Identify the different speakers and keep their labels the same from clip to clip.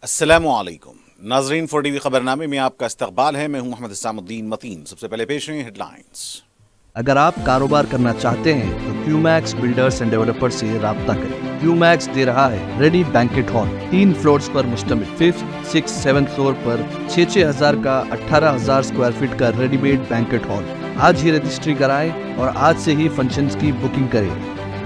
Speaker 1: السلام علیکم ناظرین، 4 ٹی وی خبرنامے میں آپ کا استقبال ہے۔ میں ہوں محمد حسام الدین متین۔ سب سے پہلے پیش ہیں ہیڈ لائنز۔
Speaker 2: اگر آپ کاروبار کرنا چاہتے ہیں تو کیو میکس بلڈرز اینڈ ڈیولپرز سے رابطہ کریں۔ کیو میکس دے رہا ہے ریڈی بینکٹ ہال، 3 فلورز پر مشتمل، 5th، 6th، 7th فلور پر 6,000 کا 18,000 اسکوائر فٹ کا ریڈی میڈ بینکٹ ہال۔ آج ہی رجسٹری کرائیں اور آج سے ہی فنکشنز کی بکنگ کریں،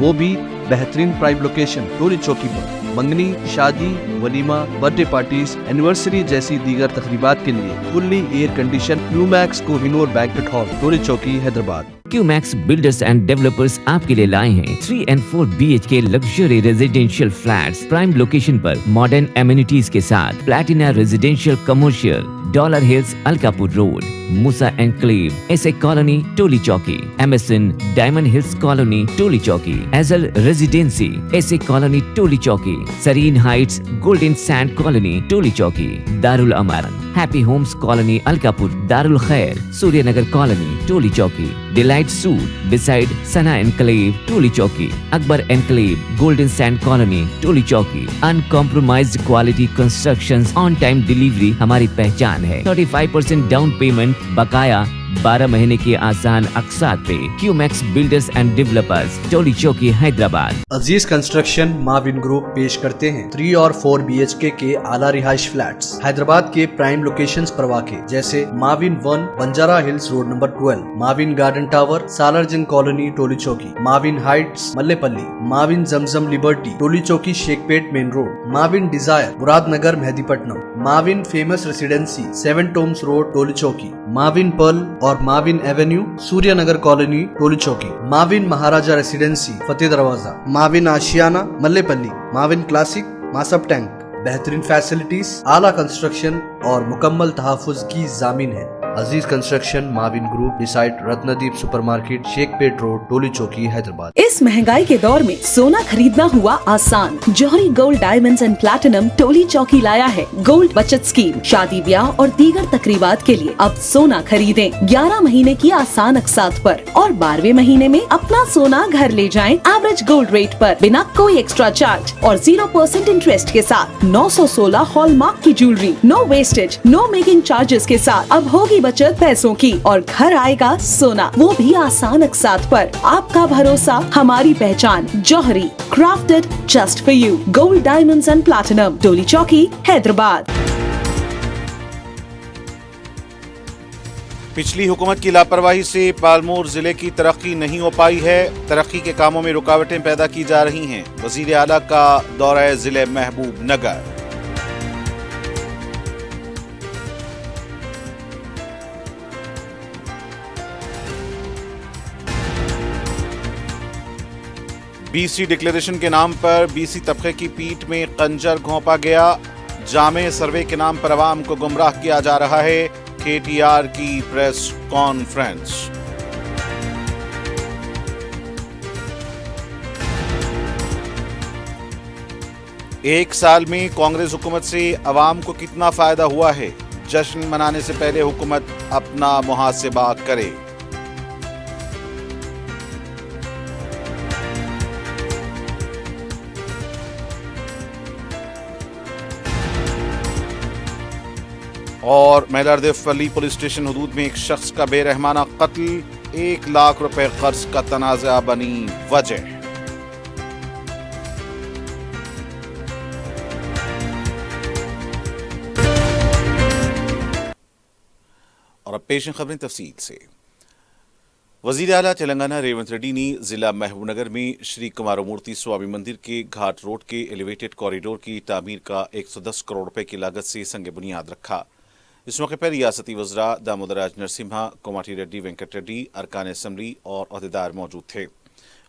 Speaker 2: وہ بھی بہترین پرائم لوکیشن ٹولی چوکی پر۔ منگنی، شادی، ولیمہ، برتھ ڈے پارٹیز، اینیورسری جیسی دیگر تقریبات کے لیے fully air condition Q max Kohinoor banquet hall, Toli Chowki, Hyderabad.
Speaker 3: Q max builders and developers آپ کے لیے لائے ہیں 3 and 4 BHK luxury residential flats prime location پر ماڈرن ایمینٹیز کے ساتھ۔ Platina residential commercial, dollar hills, Alkapur road, Musa enclave, S A colony, Toli Chowki, Emerson diamond hills colony, Toli Chowki, ایزل residency, S A colony, Toli Chowki, serene heights, golden sand colony, Toli Chowki, Darulaman, happy homes colony, Alkapur, Darulkhair, Surya Nagar colony, Toli Chowki, delight suite beside Sana enclave, Toli Chowki, Akbar enclave, golden sand colony, Toli Chowki. Uncompromised quality constructions, on time delivery ہماری پہچان ہے۔ 35% down payment, بقایا 12 مہینے کے آسان اقساط پہ۔ کیو max builders and developers, ٹولی چوکی، حیدرآباد۔
Speaker 2: عزیز construction Mavin group پیش کرتے ہیں 3 اور 4 BHK کے اعلیٰ رہائش فلیٹس حیدرآباد کے پرائم لوکیشنز پر واقع، جیسے Mavin 1 Banjara hills road number 12، Mavin garden tower, Salar Jung colony, Toli چوکی، ماون ہائٹس، ملے پلی، ماون زمزم لبرٹی، ٹولی چوکی، شیخ پیٹ مین روڈ، ماون ڈیزائر، مراد نگر، مہدی Patnam, ماون famous ریسیڈنسی، 7 ٹومز road, Toli Chowki, ماون Pearl اور ماون ایونیو، سوریہ نگر کالونی، ٹولی چوکی، ماون مہاراجہ ریسیڈنسی، فتح دروازہ، ماون Ashiana, Mallepally, Mavin classic, Masab tank. بہترین فیسلٹیز، اعلیٰ کنسٹرکشن اور مکمل تحفظ کی ضامن ہے۔ Aziz construction Mavin group beside Ratnadeep supermarket, Shaikpet road, ٹولی چوکی، حیدرآباد۔
Speaker 4: اس مہنگائی کے دور میں سونا خریدنا ہوا آسان۔ جوہری gold diamonds and platinum Toli Chowki لایا ہے گولڈ بچت اسکیم۔ شادی بیاہ اور دیگر تقریبات کے لیے اب سونا خریدیں 11 مہینے کی آسان اقساط پر اور 12ویں مہینے میں اپنا سونا گھر لے جائیں ایوریج گولڈ ریٹ پر، بنا کوئی ایکسٹرا چارج اور 0% انٹرسٹ کے ساتھ۔ 916 ہال مارک کی جیولری، نو ویسٹیج، نو میکنگ چارجز کے ساتھ۔ اب ہوگی بچت پیسوں کی اور گھر آئے گا سونا، وہ بھی آسان اقساط پر۔ آپ کا بھروسہ، ہماری پہچان، جوہری، crafted just for you, gold diamonds and platinum, ٹولی چوکی، حیدرآباد۔
Speaker 1: پچھلی حکومت کی لاپرواہی سے پالمور ضلع کی ترقی نہیں ہو پائی ہے، ترقی کے کاموں میں رکاوٹیں پیدا کی جا رہی ہیں۔ وزیر اعلیٰ کا دورہ ضلع محبوب نگر۔ BC ڈکلیریشن کے نام پر BC طبقے کی پیٹھ میں خنجر گھونپا گیا۔ جامع سروے کے نام پر عوام کو گمراہ کیا جا رہا ہے۔ KTR کی پریس کانفرنس۔ ایک سال میں کانگریس حکومت سے عوام کو کتنا فائدہ ہوا ہے؟ جشن منانے سے پہلے حکومت اپنا محاسبہ کرے۔ اور میلاردیف ولی پولیس اسٹیشن حدود میں ایک شخص کا بے رحمانہ قتل، 1 لاکھ روپے قرض کا تنازع بنی وجہ۔ اور اب پیش ہیں خبریں تفصیل سے۔ وزیر اعلیٰ تلنگانہ ریونت ریڈی نے ضلع محبوب نگر میں شری کمارا مورتی سوامی مندر کے گھاٹ روڈ کے ایلیویٹڈ کوریڈور کی تعمیر کا 110 کروڑ روپے کی لاگت سے سنگ بنیاد رکھا۔ اس موقع پر ریاستی وزراء دامودر راج نرسمہا، کوماٹی ریڈی، وینکٹ ریڈی، ارکان اسمبلی اور عہدیدار موجود تھے۔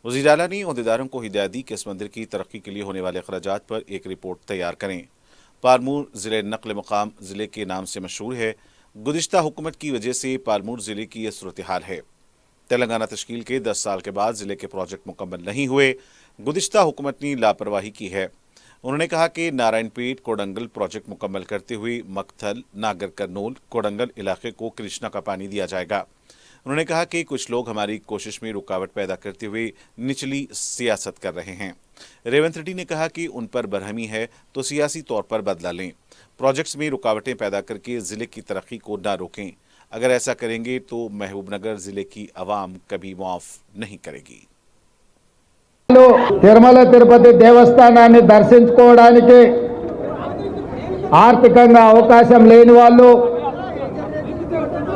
Speaker 1: وزیر اعلیٰ نے عہدیداروں کو ہدایت دی کہ اس مندر کی ترقی کے لیے ہونے والے اخراجات پر ایک رپورٹ تیار کریں۔ پالمور ضلع نقل مقام ضلع کے نام سے مشہور ہے۔ گزشتہ حکومت کی وجہ سے پالمور ضلع کی یہ صورتحال ہے۔ تلنگانہ تشکیل کے 10 سال کے بعد ضلع کے پروجیکٹ مکمل نہیں ہوئے۔ گزشتہ حکومت نے لاپرواہی کی ہے۔ انہوں نے کہا کہ نارائن پیٹ کوڈنگل پروجیکٹ مکمل کرتے ہوئے مکتھل، ناگر کرنول، کوڈنگل علاقے کو کرشنا کا پانی دیا جائے گا۔ उन्होंने कहा कि कुछ लोग हमारी कोशिश में रुकावट पैदा करते हुए निचली सियासत कर रहे हैं। रेवंत रेड्डी ने कहा कि उन पर बरहमी है तो सियासी तौर पर बदला लें, प्रोजेक्ट्स में रुकावटें पैदा करके जिले की तरक्की को न रोकें। अगर ऐसा करेंगे तो महबूबनगर जिले की आवाम कभी माफ नहीं करेगी।
Speaker 5: తిరుమల తిరుపతి దేవస్థానాన్ని దర్శించుకోవడానికి ఆర్థికంగా అవకాశం లేని వాళ్ళు,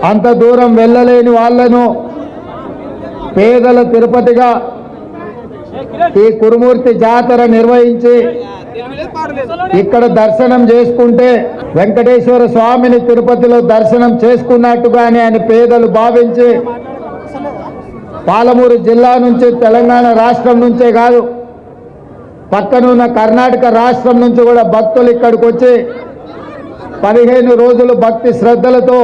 Speaker 5: అంత దూరం వెళ్ళలేని వాళ్ళను పేదల తిరుపతిగా ఈ కురుమూర్తి జాతర నిర్వహించి ఇక్కడ దర్శనం చేసుకుంటే వెంకటేశ్వర స్వామిని తిరుపతిలో దర్శనం చేసుకున్నట్టుగానే అని పేదలు భావించి పాలమూరు జిల్లా నుంచి, తెలంగాణ రాష్ట్రం నుంచే కాదు పక్కనున్న కర్ణాటక రాష్ట్రం నుంచి కూడా భక్తులు ఇక్కడికి వచ్చి 15 రోజులు భక్తి శ్రద్ధలతో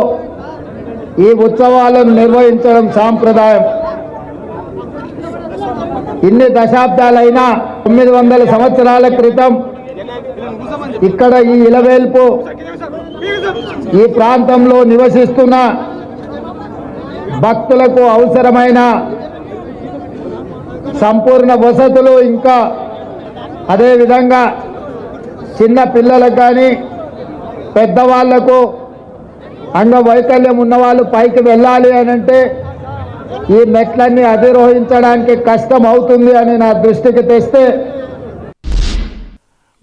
Speaker 5: ఈ ఉత్సవాలను నిర్వహించడం సాంప్రదాయం. ఇన్ని దశాబ్దాలైనా 900 సంవత్సరాల క్రితం ఇక్కడ ఈ ఇలవేల్పు ఈ ప్రాంతంలో నివసిస్తున్న భక్తులకు అవసరమైన సంపూర్ణ వసతులు, ఇంకా అదే విధంగా చిన్న పిల్లలకు కానీ పెద్దవాళ్లకు అంగవైకల్యం ఉన్న వాళ్ళు పైకి వెళ్ళాలి అని అంటే ఈ మెట్లన్నీ అధిరోహించడానికి కష్టం అవుతుంది అని నా దృష్టికి తెస్తే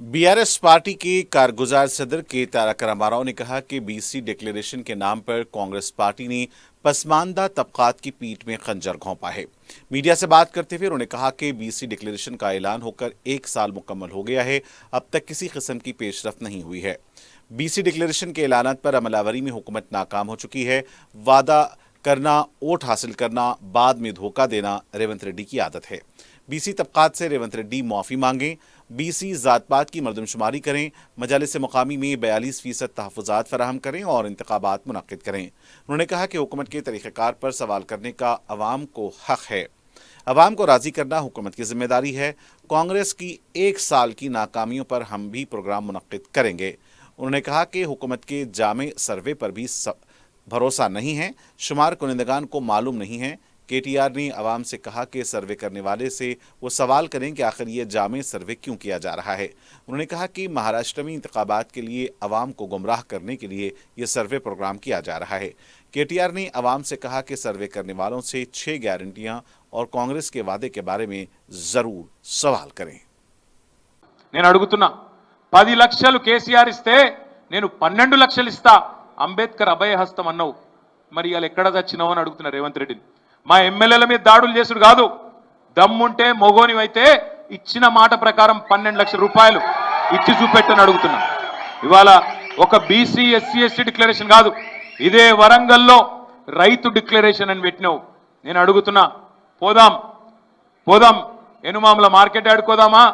Speaker 1: बीआरएस पार्टी के कारगुजार सदर के तारक रामाराव ने कहा कि बीसी डिक्लेरेशन के नाम पर कांग्रेस पार्टी ने पसमानदा तबकात की पीठ में खंजर घोंपा है। मीडिया से बात करते हुए उन्होंने कहा कि बीसी डिक्लेरेशन का ऐलान होकर 1 साल मुकम्मल हो गया है, अब तक किसी किस्म की पेशरफ नहीं हुई है। बीसी डिक्लेरेशन के ऐलानात पर अमलावरी में हुकूमत नाकाम हो चुकी है। वादा करना, वोट हासिल करना, बाद में धोखा देना रेवंत रेड्डी की आदत है। बीसी तबकात से रेवंत रेड्डी माफ़ी मांगें, बीसी ज़ात-पात की मरदमशुमारी करें, मजालिस मुकामी में 42% तहफ़्फ़ुज़ात फराहम करें और इंतखाबात मुनक़्क़िद करें। उन्होंने कहा कि हुकूमत के तरीक़ेकार पर सवाल करने का अवाम को हक़ है। अवाम को राज़ी करना हुकूमत की ज़िम्मेदारी है। कांग्रेस की 1 साल की नाकामियों पर हम भी प्रोग्राम मुनक़्क़िद करेंगे। उन्होंने कहा कि हुकूमत के जामे सर्वे पर भी भरोसा नहीं है, शुमार कुनिंदगान को मालूम नहीं है। केटीआर ने अवाम से कहा कि सर्वे करने वाले से वो सवाल करें कि आखिर ये जामे सर्वे क्यों किया जा रहा है। उन्होंने कहा कि महाराष्ट्र में इंतखाबात के लिए अवाम को गुमराह करने के लिए ये सर्वे प्रोग्राम किया जा रहा है। केटीआर ने अवाम से कहा कि सर्वे करने वालों से 6 गारंटियां और कांग्रेस के वादे के बारे में ज़रूर सवाल करें।
Speaker 6: నేను అడుగుతున్నా 10 లక్షలు కేసీఆర్ ఇస్తే నేను 12 లక్షలు ఇస్తా, అంబేద్కర్ అభయ హస్తం అన్నావు, మరి ఇవాళ ఎక్కడ చచ్చినావు అని అడుగుతున్నా రేవంత్ రెడ్డిని. మా ఎమ్మెల్యేల మీద దాడులు చేసుడు కాదు, దమ్ముంటే మొగోనివైతే ఇచ్చిన మాట ప్రకారం 12 లక్షల రూపాయలు ఇచ్చి చూపెట్టని అడుగుతున్నా. ఇవాళ ఒక బీసీ ఎస్సీ ఎస్టీ డిక్లరేషన్ కాదు, ఇదే వరంగల్లో రైతు డిక్లరేషన్ అని పెట్టినావు. నేను అడుగుతున్నా, పోదాం ఎనుమాముల మార్కెట్ ఆడుకోదామా,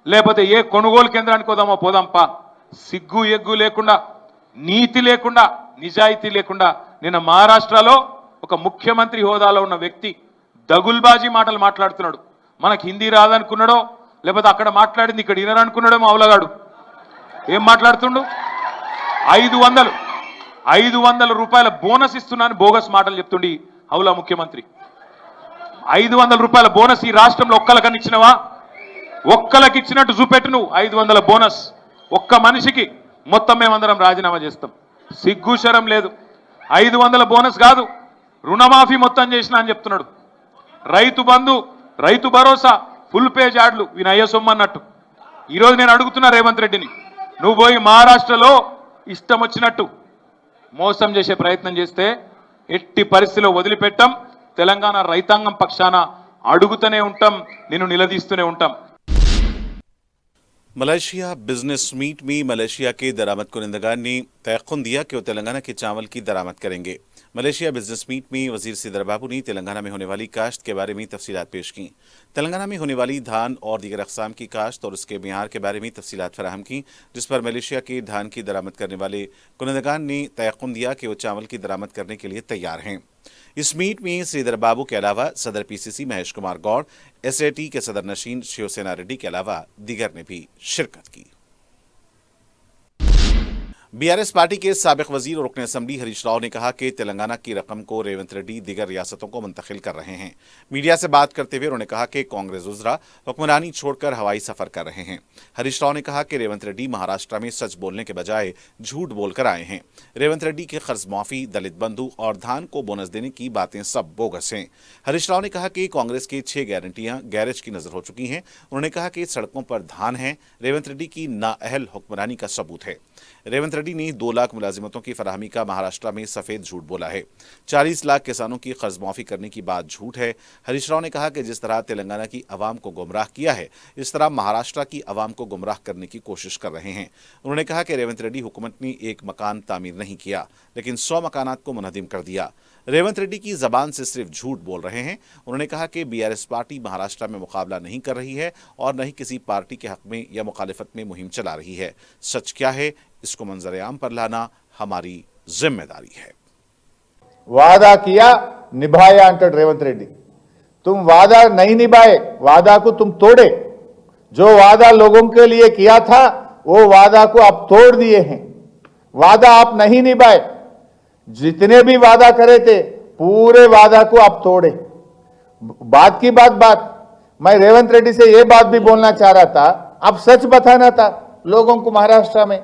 Speaker 6: లేకపోతే ఏ కొనుగోలు కేంద్రానికి పోదామా, పోదాంపా. సిగ్గు ఎగ్గు లేకుండా, నీతి లేకుండా, నిజాయితీ లేకుండా నిన్న మహారాష్ట్రలో ఒక ముఖ్యమంత్రి హోదాలో ఉన్న వ్యక్తి దగుల్బాజీ మాటలు మాట్లాడుతున్నాడు. మనకు హిందీ రాదనుకున్నాడో, లేకపోతే అక్కడ మాట్లాడింది ఇక్కడ వినరనుకున్నాడేమో అవలగాడు. ఏం మాట్లాడుతుండు? 500 రూపాయల బోనస్ ఇస్తున్నాను బోగస్ మాటలు చెప్తుండి హౌలా ముఖ్యమంత్రి. 500 రూపాయల బోనస్ ఈ రాష్ట్రంలో ఒక్కలకని ఇచ్చినవా? ఒక్కలకి ఇచ్చినట్టు చూపెట్టు నువ్వు 500 బోనస్ ఒక్క మనిషికి. మొత్తం మేమందరం రాజీనామా చేస్తాం. సిగ్గుశరం లేదు. 500 బోనస్ కాదు, రుణమాఫీ మొత్తం చేసిన అని చెప్తున్నాడు. రైతు బంధు, రైతు భరోసా, ఫుల్ పేజ్ యాడ్లు ఈయన అయ్యే సొమ్ము అన్నట్టు. ఈరోజు నేను అడుగుతున్నా రేవంత్ రెడ్డిని, నువ్వు పోయి మహారాష్ట్రలో ఇష్టం వచ్చినట్టు మోసం చేసే ప్రయత్నం చేస్తే ఎట్టి పరిస్థితిలో వదిలిపెట్టాం. తెలంగాణ రైతాంగం పక్షాన అడుగుతూనే ఉంటాం, నిన్ను నిలదీస్తూనే ఉంటాం.
Speaker 1: मलेशिया बिजनेस मीट में मलेशिया के दरामद कुनिंदगान ने तयक़ुन दिया कि वो तेलंगाना के चावल की दरामद करेंगे। मलेशिया बिजनेस मीट में वजीर सीदर बाबू ने तेलंगाना में होने वाली काश्त के बारे में तफसीलात पेश की। तेलंगाना में होने वाली धान और दीगर अक़साम की काश्त और उसके मियार के बारे में तफसीलात फराहम की, जिस पर मलेशिया के धान की दरामद करने वाले कुनिंदगान ने तयक़ुन दिया कि वो चावल की दरामद करने के लिए तैयार हैं। इस मीट में श्रीधर बाबू के अलावा सदर पीसीसी महेश कुमार गौड़, एसएटी के सदर नशीन शिवसेना रेड्डी के अलावा दीगर ने भी शिरकत की। बीआरएस पार्टी के साबिक वजीर और रुकन असम्बली हरीश राव ने कहा कि तेलंगाना की रकम को रेवंत रेड्डी दीगर रियासतों को मुंतकिल कर रहे हैं। मीडिया से बात करते हुए उन्होंने कहा कि कांग्रेस वज़रा हुक्मरानी छोड़कर हवाई सफर कर रहे हैं। हरीश राव ने कहा कि रेवंत रेड्डी महाराष्ट्र में सच बोलने के बजाय झूठ बोलकर आए हैं। रेवंत रेड्डी के कर्ज माफी, दलित बंधु और धान को बोनस देने की बातें सब बोगस हैं। हरीश राव ने कहा कि कांग्रेस की 6 गारंटियां गैरेज की नजर हो चुकी हैं। उन्होंने कहा कि सड़कों पर धान है, रेवंत रेड्डी की नाअहल हुक्मरानी का सबूत है। रेवंत रेड्डी ने 2 लाख मुलाजिमतों की फराहमी का महाराष्ट्र में सफेद झूठ बोला है। 40 लाख किसानों की कर्ज माफी करने की बात झूठ है। हरीश राव ने कहा कि जिस तरह तेलंगाना की आवाम को गुमराह किया है, इस तरह महाराष्ट्र की आवाम को गुमराह करने की कोशिश कर रहे हैं। उन्होंने कहा कि रेवंत रेड्डी हुकूमत ने एक मकान तामीर नहीं किया, लेकिन 100 मकानात को मुनहदिम कर दिया। रेवंत रेड्डी की जबान से सिर्फ झूठ बोल रहे हैं। उन्होंने कहा कि बीआरएस पार्टी महाराष्ट्र में मुकाबला नहीं कर रही है और न ही किसी पार्टी के हक में या मुखालिफत में मुहिम चला रही है। सच क्या है, इसको मंजर आम पर लाना हमारी जिम्मेदारी है।
Speaker 5: वादा किया, निभाया अंटाడు रेवंत रेड्डी। तुम वादा नहीं निभाए, वादा को तुम तोड़े। जो वादा लोगों के लिए किया था वो वादा को आप तोड़ दिए हैं। वादा आप नहीं निभाए, जितने भी वादा करे थे पूरे वादा को आप तोड़े। बात की बात मैं रेवंत रेड्डी से ये बात भी बोलना चाह रहा था, अब सच बताना था लोगों को। महाराष्ट्र में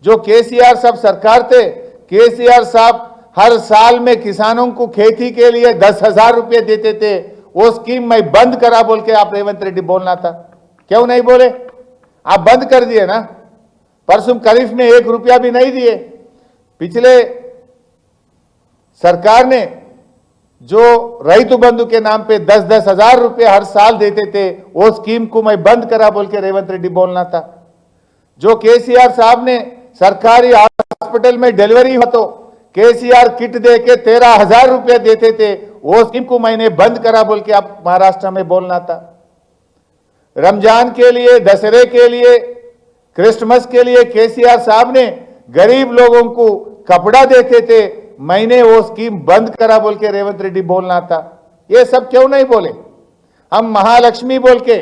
Speaker 5: जो केसीआर साहब सरकार थे, केसीआर साहब हर साल में किसानों को खेती के लिए 10,000 रुपये देते थे। वो स्कीम मैं बंद करा बोल के आप रेवंत रेड्डी बोलना था, क्यों नहीं बोले? आप बंद कर दिए ना। परसों खरीफ में 1 रुपया भी नहीं दिए। पिछले सरकार ने जो रईतु बंधु के नाम पे 10-10 हजार रुपये हर साल देते थे, वो स्कीम को मैं बंद करा बोल के रेवंत रेड्डी बोलना था। जो केसीआर साहब ने सरकारी हॉस्पिटल में डिलीवरी हो तो केसीआर किट दे के 13,000 रुपये देते थे, वो स्कीम को मैंने बंद करा बोल के आप महाराष्ट्र में बोलना था। रमजान के लिए, दशहरे के लिए, क्रिसमस के लिए केसीआर साहब ने गरीब लोगों को कपड़ा देते थे, मैंने वो स्कीम बंद करा बोल के रेवंत रेड्डी बोलना था। ये सब क्यों नहीं बोले? हम महालक्ष्मी बोल के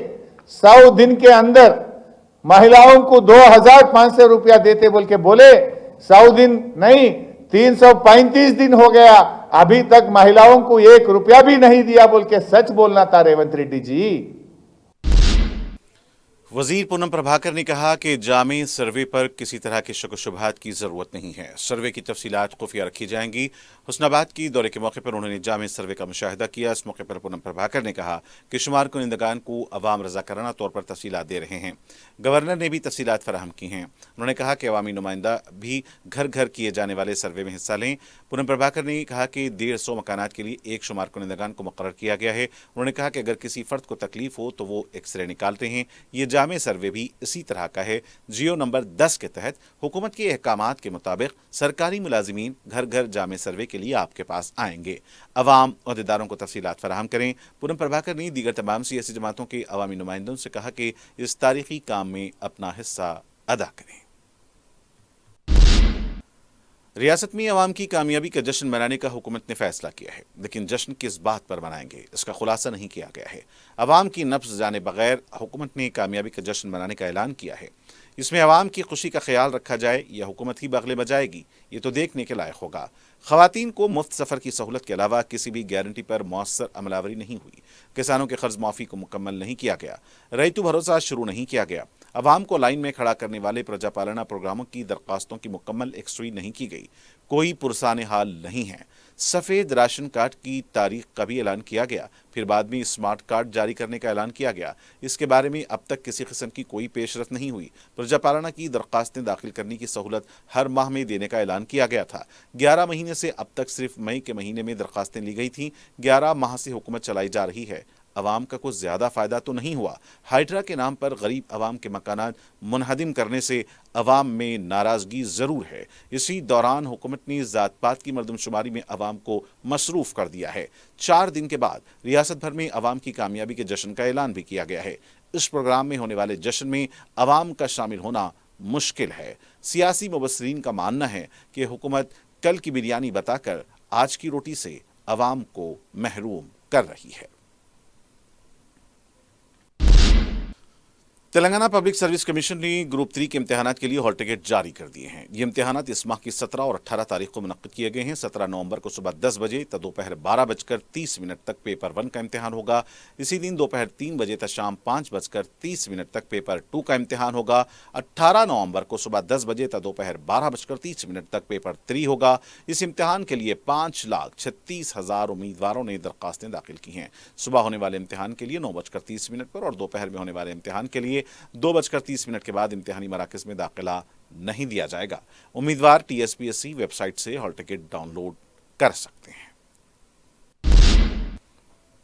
Speaker 5: 100 दिन के अंदर महिलाओं को 2,500 रुपया देते बोल के बोले। 100 दिन नहीं, 335 दिन हो गया, अभी तक महिलाओं को 1 रुपया भी नहीं दिया बोल के सच बोलना था रेवंत रेड्डी जी।
Speaker 1: वजीर पूनम प्रभाकर ने कहा कि जामे सर्वे पर किसी तरह के शक व शुबहात की जरूरत नहीं है। सर्वे की तफसीलात खुफिया रखी जाएंगी। हुस्नाबाद की दौरे के मौके पर उन्होंने जामे सर्वे का मुशाहिदा किया। इस मौके पर पूनम प्रभाकर ने कहा कि शुमार कुनिंदगान को अवाम रजाकाराना तौर पर तफसीलात दे रहे हैं। गवर्नर ने भी तफसीलात फराहम की हैं। उन्होंने कहा कि अवामी नुमाइंदा भी घर घर किए जाने वाले सर्वे में हिस्सा लें। पूनम प्रभाकर ने कहा कि 150 मकानात के लिए एक शुमार कुनिंदगान को मुकर्रर किया गया है। उन्होंने कहा कि अगर किसी फर्द को तकलीफ हो तो वो एक्सरे निकालते हैं। ये जामे सर्वे भी इसी तरह का है। जियो नंबर 10 के तहत हुकूमत के अहकामात के मुताबिक सरकारी मुलाजिमीन घर घर जामे सर्वे के लिए आपके पास आएंगे। अवाम अहदेदारों को तफसीलात फराहम करें। पूनम प्रभाकर ने दीगर तमाम सियासी जमातों के अवामी नुमाइंदों से कहा कि इस तारीखी काम में अपना हिस्सा अदा करें। रियासत में अवाम की कामयाबी का जश्न मनाने का हुकूमत ने फैसला किया है, लेकिन जश्न किस बात पर मनाएंगे इसका खुलासा नहीं किया गया है। अवाम की नब्ज़ जाने बगैर हुकूमत ने कामयाबी का जश्न मनाने का ऐलान किया है। इसमें अवाम की खुशी का ख्याल रखा जाए या हुकूमत ही बगले बजाएगी, ये तो देखने के लायक होगा। ख़वातीन को मुफ्त सफ़र की सहूलत के अलावा किसी भी गारंटी पर मौसर अमलावरी नहीं हुई। किसानों के कर्ज माफ़ी को मुकम्मल नहीं किया गया। रईतु भरोसा शुरू नहीं किया गया। अवाम को लाइन में खड़ा करने वाले प्रजापालना प्रोग्रामों की दरख्वास्तों की मुकम्मल एक्सट्री नहीं की गई। कोई पुरसाने हाल नहीं है। सफ़ेद राशन कार्ड की तारीख का भी ऐलान किया गया, फिर बाद में स्मार्ट कार्ड जारी करने का ऐलान किया गया। इसके बारे में अब तक किसी किस्म की कोई पेशरफ नहीं हुई। प्रजापालना की दरख्वास्तें दाखिल करने की सहूलत हर माह में देने का ऐलान किया गया था। 11 महीने से अब तक सिर्फ मई के महीने में दरख्वास्तें ली गई थीं। 11 माह से हुकूमत चलाई जा रही है। अवाम का कुछ ज़्यादा फ़ायदा तो नहीं हुआ। हाइड्रा के नाम पर गरीब अवाम के मकानात मुनहदिम करने से अवाम में नाराज़गी ज़रूर है। इसी दौरान हुकूमत ने ज़ात पात की मर्दमशुमारी में अवाम को मसरूफ़ कर दिया है। 4 दिन के बाद रियासत भर में अवाम की कामयाबी के जश्न का ऐलान भी किया गया है। इस प्रोग्राम में होने वाले जश्न में अवाम का शामिल होना मुश्किल है। सियासी मुबस्सिरीन का मानना है कि हुकूमत कल की बिरयानी बताकर आज की रोटी से अवाम को महरूम कर रही है। तेलंगाना पब्लिक सर्विस कमीशन ने ग्रुप 3 के इम्तिहानात के लिए हॉल टिकट जारी कर दिए हैं। ये इम्तिहानात इस माह की 17 और 18 तारीख को मुनक्किद किए गए हैं। 17 नवंबर को सुबह 10 बजे तक दोपहर 12:30 तक पेपर 1 का इम्तिहान होगा। इसी दिन दोपहर 3 बजे तक शाम 5:30 तक पेपर 2 का इम्तिहान होगा। 18 नवंबर को सुबह 10 बजे तक दोपहर 12:30 तक पेपर 3 होगा। इस इम्तिहान के लिए 5,36,000 उम्मीदवारों ने दरखास्तें दाखिल की हैं। सुबह होने वाले इम्तिहान के लिए 9:30 पर और दोपहर में होने वाले इम्तिहान के लिए 2:30 के बाद इम्तिहानी मराकज में दाखिला नहीं दिया जाएगा। उम्मीदवार TSPSC वेबसाइट से हॉल टिकट डाउनलोड कर सकते हैं।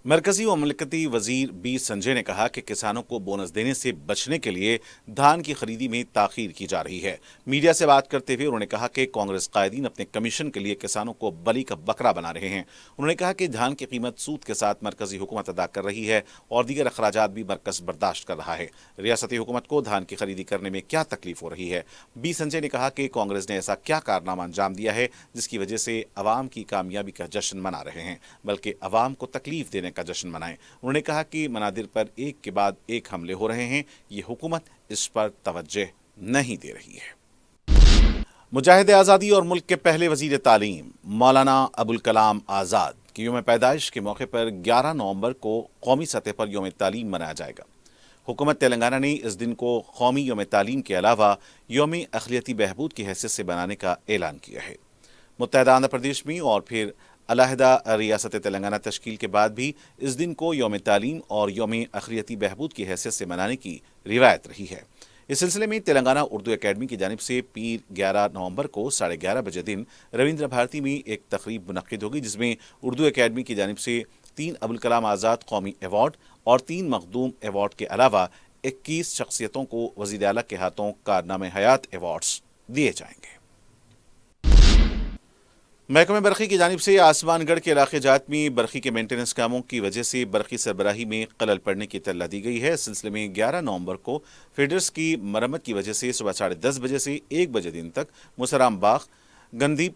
Speaker 1: मरकजी व ममलकती वजीर बी संजय ने कहा कि किसानों को बोनस देने से बचने के लिए धान की खरीदी में ताखीर की जा रही है। मीडिया से बात करते हुए उन्होंने कहा कि कांग्रेस कायदीन अपने कमीशन के लिए किसानों को बलि का बकरा बना रहे हैं। उन्होंने कहा कि धान की कीमत सूद के साथ मरकजी हुकूमत अदा कर रही है और दीगर अखराजात भी मरकज बर्दाश्त कर रहा है। रियासती हुकूमत को धान की खरीदी करने में क्या तकलीफ हो रही है। बी संजय ने कहा कि कांग्रेस ने ऐसा क्या कारनामा अंजाम दिया है जिसकी वजह से अवाम की कामयाबी का जश्न मना रहे हैं, बल्कि अवाम को तकलीफ देने का जश्न मनाएं। उन्होंने कहा कि मनादिर पर एक के बाद एक हमले हो रहे हैं, ये हुकूमत इस पर तवज्जो नहीं दे रही है। मुजाहिद आज़ादी और मुल्क के पहले वजीर तालीम मौलाना अबुल कलाम आज़ाद की यौम पैदाइश के मौके पर 11 नवंबर को कौमी सतह पर यौम तालीम मनाया जाएगा। हुकूमत तेलंगाना ने इस दिन को कौमी यौम तालीम के अलावा यौम अक़लियती बहबूद की हैसियत से बनाने का ऐलान किया है। मुत्तहिदा आंध्र प्रदेश में और फिर अलहदा रियासत तेलंगाना तश्कील के बाद भी इस दिन को यौम तालीम और यौम अक़लियती बहबूद की हैसियत से मनाने की रिवायत रही है। इस सिलसिले में तेलंगाना उर्दू अकेडमी की जानिब से पीर 11 नवंबर को 11:30 बजे दिन रविंद्र भारती में एक तकरीब मुनक्किद होगी, जिसमें उर्दू अकेडमी की जानिब से 3 अबुल कलाम आज़ाद कौमी अवार्ड और 3 मखदूम अवार्ड के अलावा 21 शख्सियतों को वज़ीर आला के हाथों कारनामे हयात अवार्ड्स दिए जाएंगे। महकमे बरक़ी की जानिब से आसमानगढ़ के इलाके जात में बरक़ी के मेंटेनेंस कामों की वजह से बरक़ी सरबराही में खलल पड़ने की इत्तला दी गई है। इस सिलसिले में 11 नवंबर को फीडर्स की मरम्मत की वजह से सुबह 10:30 बजे से 1 बजे दिन तक मुसराम बाग, गंदीप,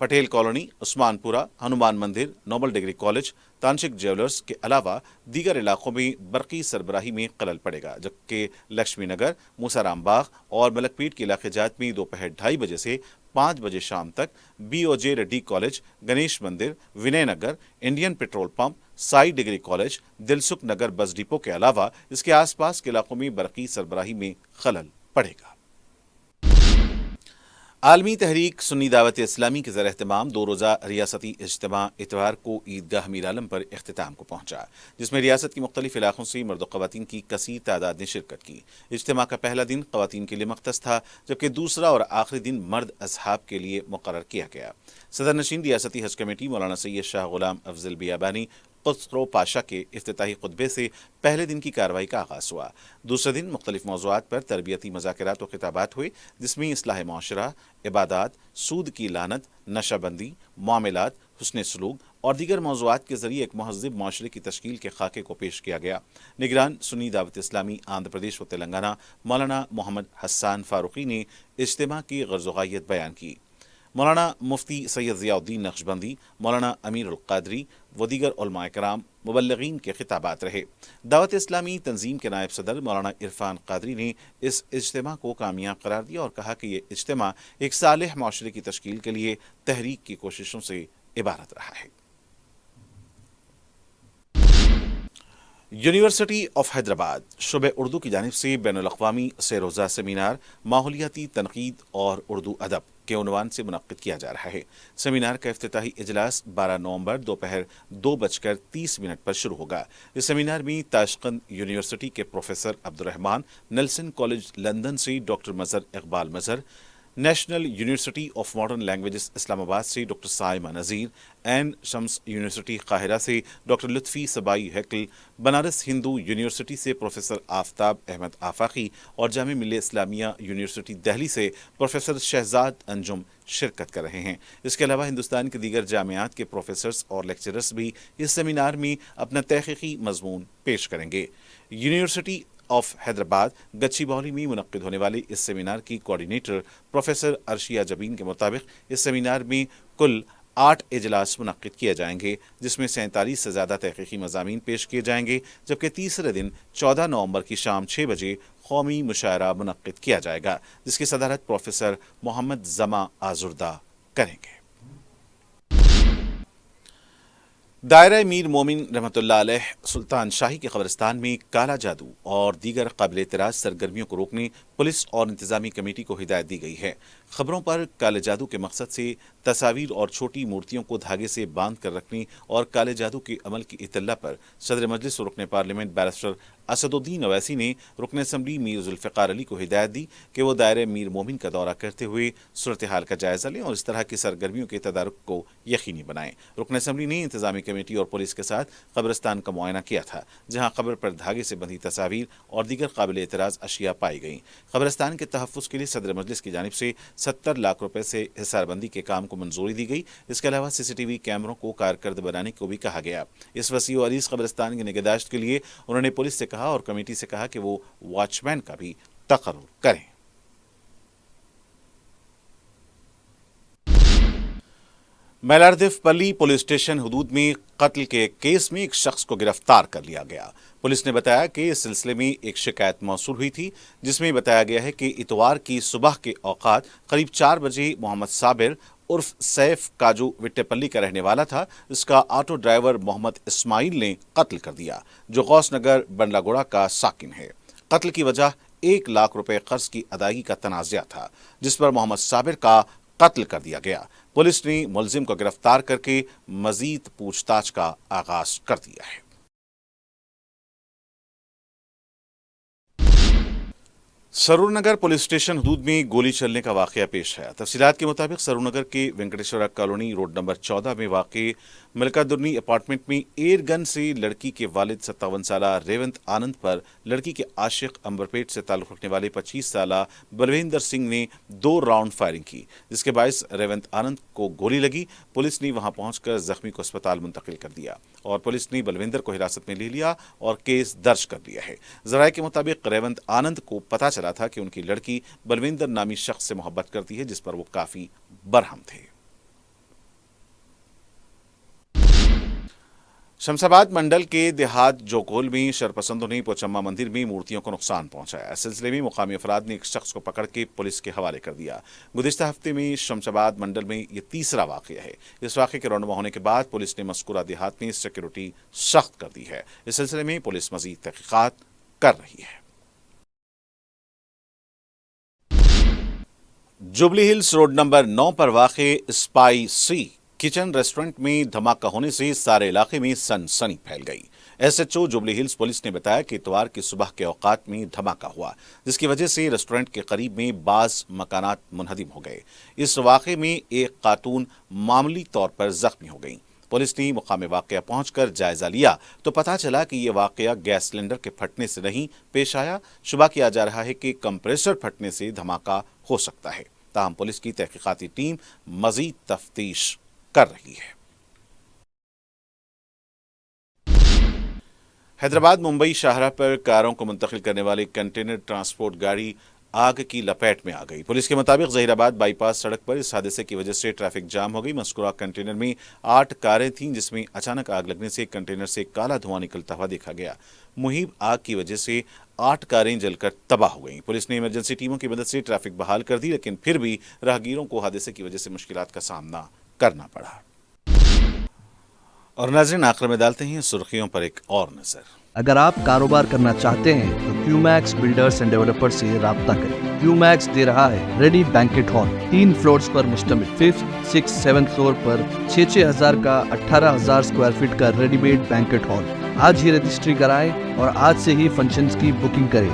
Speaker 1: पटेल कॉलोनी, उस्मानपुरा, हनुमान मंदिर, नोबल डिग्री कॉलेज, तानशिक ज्वेलर्स के अलावा दीगर इलाकों में बरक़ी सरबराही में खलल पड़ेगा, जबकि लक्ष्मी नगर, मूसाराम बाग और मलकपीट के इलाके जात में दोपहर 2:30 बजे से 5 बजे शाम तक BOJ रेड्डी कॉलेज, गणेश मंदिर, Vinay Nagar, Indian petrol pump, Sai degree college, Dilsukh Nagar bus depot के अलावा इसके आसपास के इलाकों में बरक़ी सरबराही में खलल पड़ेगा। आलमी तहरीक सुन्नी दावत इस्लामी के ज़र एहतमाम 2 रोज़ा रियासती इज्तिमा इतवार को ईदगाह मीर आलम पर इख्तिताम को पहुंचा, जिसमें रियासत के मुख्तलिफ इलाकों से मर्द ख़वातीन की कसीर तादाद ने शिरकत की। इज्तिमा का पहला दिन ख़वातीन के लिए मख्तस था, जबकि दूसरा और आखिरी दिन मर्द असहाब के लिए मुक़र्रर किया गया। सदर नशीन रियासती हज कमेटी मौलाना सैयद शाह गुलाम अफजल बियाबानी खुसरो पाशा के इफ्तिताही खुतबे से पहले दिन की कार्रवाई का आगाज़ हुआ। दूसरे दिन मुख्तलिफ मौज़ूआत पर तरबियती मज़ाकिरात व खिताबात हुए, जिसमें इस्लाह मुआशरा, इबादात, सूद की लानत, नशाबंदी, मामलात, हुस्न सलूक और दीगर मौज़ूआत के ज़रिए एक महज़्ज़ब माशरे की तश्कील के खाके को पेश किया गया। निगरान सुन्नी दावत इस्लामी आंध्र प्रदेश व तेलंगाना मौलाना मोहम्मद हसन फारूकी ने इज्तिमा की ग़र्ज़-ओ-ग़ायत बयान की। मौलाना मुफ्ती सैयद ज़ियाउद्दीन नक्शबंदी, मौलाना अमीर उल क़ादरी व दीगर उलमा इकराम मुबल्लिगीन के खिताबात रहे। दावत इस्लामी तंजीम के नायब सदर मौलाना इरफान क़ादरी ने इस इज्तिमा को कामयाब करार दिया और कहा कि ये इज्तिमा एक सालेह माशरे की तश्कील के लिए तहरीक की कोशिशों से इबारत रहा है। यूनिवर्सिटी ऑफ हैदराबाद शुबे उर्दू की जानिब से बैनुल-अक़वामी से-रोज़ा सेमिनार माहौलियाती तनक़ीद और उर्दू अदब के उन्वान से मुनक़्क़िद किया जा रहा है। सेमिनार का इफ्तिताही इजलास 12 नवंबर दोपहर 2:30 पर शुरू होगा। इस सेमिनार में ताशकंद यूनिवर्सिटी के professor Abdurrahman, Nelson college London से doctor Mazhar Iqbal Mazhar, national university of modern languages Islamabad से doctor Saima Nazir, Ain Shams university काहिरा से doctor Lutfi Sabai Haikal, Banaras Hindu university से प्रोफेसर आफ्ताब अहमद आफाकी और जामिया मिल्लिया इस्लामिया यूनिवर्सिटी दिल्ली से प्रोफेसर शहजाद अंजुम शिरकत कर रहे हैं। इसके अलावा हिंदुस्तान के दीगर जामियात के प्रोफेसर्स और लेक्चरर्स भी इस सेमिनार में अपना तहक़ीक़ी मज़मून पेश करेंगे। यूनिवर्सिटी ऑफ हैदराबाद गच्चीबौली में मुनक़्क़िद होने वाले इस सेमिनार की कोऑर्डिनेटर प्रोफेसर अर्शिया जबीन के मुताबिक इस सेमिनार में कुल 8 इजलास मुनक्किद किए जाएंगे, जिसमें 47 से ज़्यादा तहकीकी मज़ामीन पेश किए जाएंगे, जबकि तीसरे दिन 14 नवंबर की शाम 6 बजे कौमी मुशायरा मुनक्किद किया जाएगा, जिसकी सदारत प्रोफेसर मोहम्मद जमा आजुर्दा करेंगे। दायरा मीर मोमिन रहमतुल्लाह अलैह सुल्तान शाही के कब्रिस्तान में काला जादू और दीगर काबिल एतराज़ सरगर्मियों को रोकने पुलिस और इंतजामी कमेटी को हिदायत दी गई है। खबरों पर काले जादू के मकसद से तस्वीर और छोटी मूर्तियों को धागे से बांध कर रखने और काले जादू के अमल की इत्तला पर सदर मजलिस और रुकन पार्लियामेंट बैरिस्टर असदुद्दीन अवैसी ने रुकन असम्बली मीर जुल्फ़िकार अली को हिदायत दी कि वो दायरे मीर मोमिन का दौरा करते हुए सूरत हाल का जायजा लें और इस तरह की सरगर्मियों के तदारुक को यकीनी बनाएं। रुकन असम्बली ने इंतजामी कमेटी और पुलिस के साथ कब्रिस्तान का मुआयना किया था, जहाँ कब्र पर धागे से बंधी तस्वीर और दीगर काबिल एतराज़ अशिया पाई गईं। कब्रिस्तान के तहफ़्फ़ुज़ के लिए सदर मजलिस की जानिब से 70 लाख रुपए से हिसारबंदी के काम को मंजूरी दी गई। इसके अलावा CCTV कैमरों को कारकर्द बनाने को भी कहा गया। इस वसी और अरीज़ कब्रिस्तान की निगहदाश्त के लिए उन्होंने पुलिस से कहा और कमेटी से कहा कि वो वॉचमैन का भी तकर्रुर करें। मैलारदिफ-पल्ली पुलिस स्टेशन हुदूद में कत्ल के केस में एक शख्स को गिरफ्तार कर लिया गया। पुलिस ने बताया कि इस सिलसिले में एक शिकायत मौसूल हुई थी, जिसमें बताया गया है कि इतवार की सुबह के औकात करीब 4 बजे मोहम्मद साबिर उर्फ सैफ काजू विट्टेपल्ली का रहने वाला था। इसका ऑटो ड्राइवर मोहम्मद इस्माइल ने कत्ल कर दिया, जो गौस नगर बंडलागोड़ा का साकिन है। कत्ल की वजह 1 लाख रुपए कर्ज की अदायगी का तनाज़ा था, जिस पर मोहम्मद साबिर का कत्ल कर दिया गया। पुलिस ने मुलजिम को गिरफ्तार करके मजीद पूछताछ का आगाज कर दिया है। सरूरनगर पुलिस स्टेशन हदूद में गोली चलने का वाकया पेश आया। तफसीलात के मुताबिक सरूरनगर के वेंकटेश्वरा कॉलोनी रोड नंबर 14 में वाक़ मलका दुर्नी अपार्टमेंट में एयर गन से लड़की के वालिद 57 साला रेवंत आनंद पर लड़की के आशिक अंबरपेट से ताल्लुक़ रखने वाले 25 साला बलविंदर सिंह ने 2 राउंड फायरिंग की, जिसके बायस रेवंत आनंद को गोली लगी। पुलिस ने वहां पहुंचकर जख्मी को अस्पताल मुंतकिल कर दिया और पुलिस ने बलविंदर को हिरासत में ले लिया और केस दर्ज कर लिया है। ज़राए के मुताबिक रेवंत आनंद को पता चला था कि उनकी लड़की बलविंदर नामी शख्स से मोहब्बत करती है, जिस पर वो काफी बरहम थे। शमशाबाद मंडल के देहात जोकोल में शरपसंदों ने पोचम्मा मंदिर में मूर्तियों को नुकसान पहुंचाया। इस सिलसिले में मुकामी अफराद ने एक शख्स को पकड़ के पुलिस के हवाले कर दिया। गुज़िश्ता हफ्ते में शमशाबाद मंडल में ये तीसरा वाक़या है। इस वाक़े के रौनमा होने के बाद पुलिस ने मज़कूरा देहात में सिक्योरिटी सख्त कर दी है। इस सिलसिले में पुलिस मज़ीद तहक़ीक़ात कर रही है। जुबली हिल्स रोड नंबर 9 पर वाक़े स्पाइसी किचन रेस्टोरेंट में धमाका होने से सारे इलाके में सनसनी फैल गई। SHO जुबली हिल्स पुलिस ने बताया कि इतवार की सुबह के औकात में धमाका हुआ, जिसकी वजह से रेस्टोरेंट के करीब में बाज़ मकानात मुनहदिम हो गए। इस वाक़े में एक खातून मामूली तौर पर जख्मी हो गई। पुलिस ने मुकाम वाक़या पहुंचकर जायजा लिया तो पता चला कि यह वाक़या गैस सिलेंडर के फटने से नहीं पेश आया। शुबा किया जा रहा है कि कंप्रेसर फटने से धमाका हो सकता है। ताहम पुलिस की तहकीकाती टीम मजीद तफ्तीश कर रही है। हैदराबाद मुंबई शाहराह पर कारों को मुंतकिल करने वाली कंटेनर ट्रांसपोर्ट गाड़ी आग की लपेट में आ गई। पुलिस के मुताबिक ज़हीराबाद बाईपास सड़क पर इस हादसे की वजह से ट्रैफिक जाम हो गई। मज़कूरा कंटेनर में 8 कारें थीं, जिसमें अचानक आग लगने से कंटेनर से काला धुआं निकलता हुआ देखा गया। मुहिब आग की वजह से 8 कारें जलकर तबाह हो गईं। पुलिस ने इमरजेंसी टीमों की मदद से ट्रैफिक बहाल कर दी, लेकिन फिर भी राहगीरों को हादसे की वजह से मुश्किलात का सामना करना पड़ा। और नाज़रीन, आखिर में डालते हैं सुर्खियों पर एक और नजर।
Speaker 2: अगर आप कारोबार करना चाहते हैं तो क्यूमैक्स बिल्डर्स एंड डेवलपर्स से राब्ता करें। क्यूमैक्स दे रहा है रेडी बैंकेट हॉल 3 फ्लोर्स पर मुश्तमिल। 5th, 6th, 7th फ्लोर पर 6,000 का 18,000 स्क्वायर फीट का रेडीमेड बैंकेट हॉल। आज ही रजिस्ट्री कराएं और आज से ही फंक्शंस की बुकिंग करें,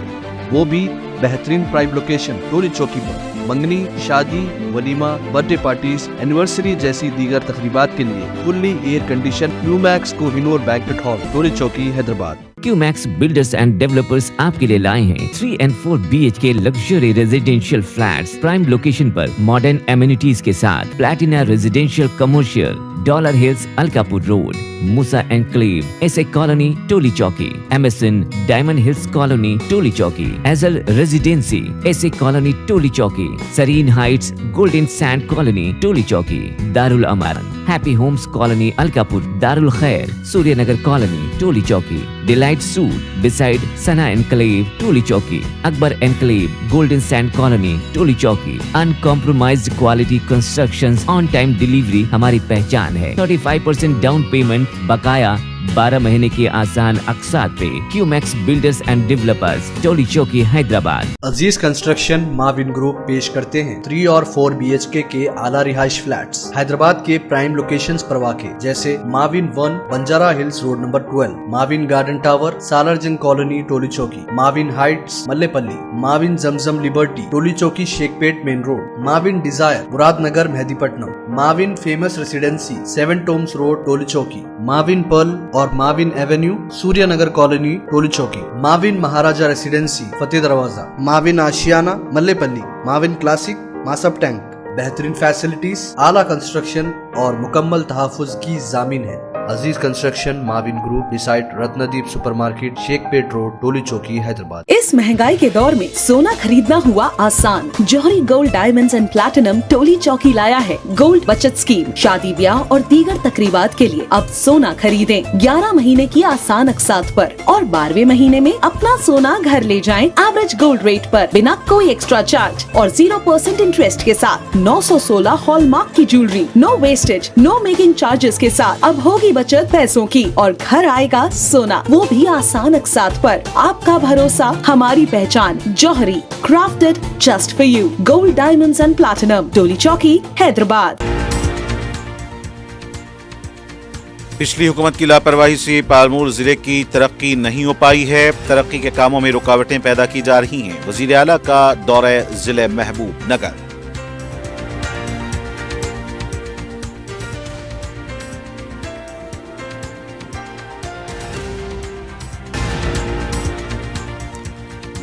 Speaker 2: वो भी बेहतरीन प्राइम लोकेशन टोली चौकी पर। मंगनी, शादी, वलीमा, बर्थडे पार्टीज, एनिवर्सरी जैसी दीगर तकरीबात के लिए fully air condition Q max Kohinoor banquet hall, Toli Chowki, Hyderabad.
Speaker 3: Q max builders and developers आपके लिए लाए हैं 3 and 4 BHK luxury residential flats prime location पर मॉडर्न एमिनिटीज के साथ। Platina residential commercial, dollar hills, Alkapur road, Musa Enclave, SA Colony, Toli Chowki, MSN Diamond Hills Colony, Toli Chowki, Azal Residency, SA Colony, Toli Chowki, Serene Heights, Golden Sand Colony, Toli Chowki, Darul Amaran, Happy Homes Colony, Alkapur, Darul Khair, Suryanagar Colony, Toli Chowki, Delight Suit beside Sana Enclave, Toli Chowki, Akbar Enclave, Golden Sand Colony, Toli Chowki. Uncompromised quality constructions, on time delivery हमारी पहचान है। 35% down payment बकाया, 12 महीने की आसान अक़सात पे। QMax builders and developers, Toli Chowki, Hyderabad.
Speaker 2: Aziz construction Mavin group पेश करते हैं 3 और 4 BHK के आला रिहाइश फ्लैट्स हैदराबाद के प्राइम लोकेशंस पर वाक़े, जैसे Mavin 1 Banjara hills road number 12, Mavin garden tower Salarjung colony Toli Chowki, Mavin heights Mallepally, Mavin Zamzam liberty Toli Chowki Shaikpet main road, Mavin desire Muradnagar Mehdipatnam, Mavin famous residency 7 tombs road Toli Chowki, Mavin pearl और Mavin avenue Suryanagar colony Toli Chowki, Mavin Maharaja residency Fateh Darwaza, Mavin Ashiana Mallepally, Mavin classic Masab tank. बेहतरीन facilities, आला construction और मुकम्मल तहफ़्फ़ुज़ की ज़ामिन है। Aziz construction Mavin group beside Ratnadeep supermarket Shaikpet road Toli Chowki Hyderabad.
Speaker 4: इस महंगाई के दौर में सोना खरीदना हुआ आसान। जौहरी gold diamonds and platinum Toli चौकी लाया है गोल्ड बचत स्कीम। शादी ब्याह और दीगर तकरीबात के लिए अब सोना खरीदें 11 महीने की आसान अक़सात पर और 12वें महीने में अपना सोना घर ले जाएं एवरेज गोल्ड रेट पर, बिना कोई एक्स्ट्रा चार्ज और 0% इंटरेस्ट के साथ। 916 हॉलमार्क की jewellery, no wastage, no making charges के साथ। अब होगी बचत पैसों की और घर आएगा सोना, वो भी आसान अक़सात पर। आपका भरोसा, हमारी पहचान। Jauhari, crafted just for you. Gold diamonds and platinum, Toli Chowki, Hyderabad.
Speaker 1: पिछली हुकूमत की लापरवाही से पालमूर जिले की तरक्की नहीं हो पाई है। तरक्की के कामों में रुकावटें पैदा की जा रही हैं। वज़ीर आला का दौरा जिले महबूब नगर।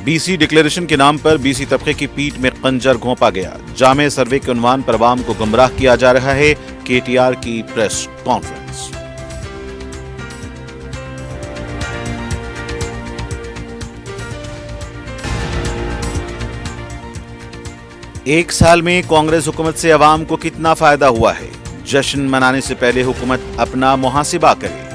Speaker 1: BC डिक्लेरेशन के नाम पर BC तबके की पीठ में खंजर घोंपा गया। जामे सर्वे के उन्वान पर अवाम को गुमराह किया जा रहा है। KTR की प्रेस कॉन्फ्रेंस। एक साल में कांग्रेस हुकूमत से अवाम को कितना फायदा हुआ है? जश्न मनाने से पहले हुकूमत अपना मुहासिबा करे।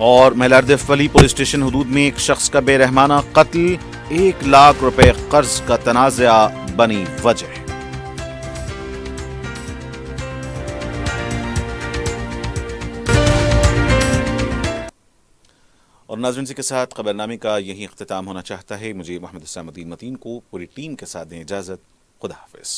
Speaker 1: और महलारदिफ वली पुलिस स्टेशन हदूद में एक शख्स का बेरहमाना कत्ल, 1 लाख रुपए कर्ज का तनाज़ा बनी वजह। और नाज़रीन के साथ खबरनामे का यही इख्तिताम होना चाहता है। मुझे मोहम्मद हुसैन मतीन को पूरी टीम के साथ दें इजाज़त। खुदा हाफिज़।